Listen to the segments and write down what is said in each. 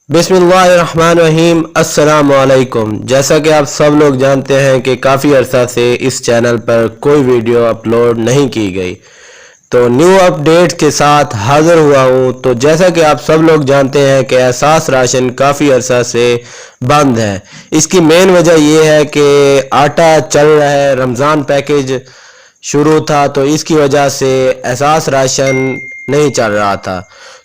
बिस्मिल्लाहिर्रहमानिर्रहीम। अस्सलाम वालेकुम। जैसा कि आप सब लोग जानते हैं कि काफ़ी अरसा से इस चैनल पर कोई वीडियो अपलोड नहीं की गई, तो न्यू अपडेट के साथ हाज़िर हुआ हूँ। तो जैसा कि आप सब लोग जानते हैं कि एहसास राशन काफ़ी अरसा से बंद है। इसकी मेन वजह यह है कि आटा चल रहा है, रमज़ान पैकेज शुरू था, तो इसकी वजह से एहसास राशन नहीं चल रहा था।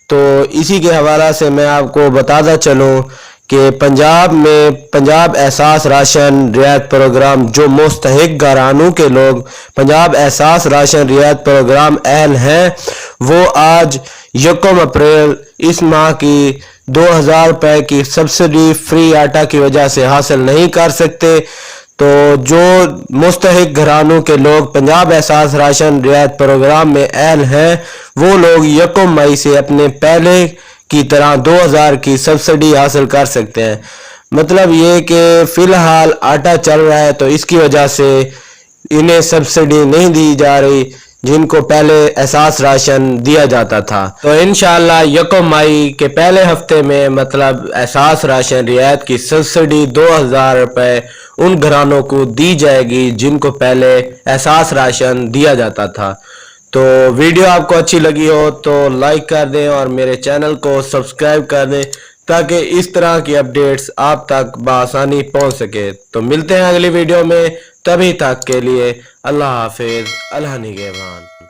तो इसी के हवाला से मैं आपको बताता चलूँ कि पंजाब में पंजाब एहसास राशन रियायत प्रोग्राम जो मुस्तहिक घरानों के लोग पंजाब एहसास राशन रियायत प्रोग्राम अहल हैं, वो आज 1 अप्रैल इस माह की 2000 रुपये की सब्सिडी फ्री आटा की वजह से हासिल नहीं कर सकते। तो जो मुस्तहिक घरानों के लोग पंजाब एहसास राशन रियायत प्रोग्राम में अहल हैं, वो लोग 1 मई से अपने पहले की तरह 2000 की सब्सिडी हासिल कर सकते हैं। मतलब ये कि फ़िलहाल आटा चल रहा है, तो इसकी वजह से इन्हें सब्सिडी नहीं दी जा रही जिनको पहले एहसास राशन दिया जाता था। तो इंशाअल्लाह 1 मई के पहले हफ्ते में मतलब एहसास राशन रियायत की सब्सिडी 2000 रुपये उन घरानों को दी जाएगी जिनको पहले एहसास राशन दिया जाता था। तो वीडियो आपको अच्छी लगी हो तो लाइक कर दें और मेरे चैनल को सब्सक्राइब कर दें ताकि इस तरह की अपडेट्स आप तक बआसानी पहुंच सके। तो मिलते हैं अगली वीडियो में, तभी तक के लिए अल्लाह हाफिज, अल्लाह निगहबान।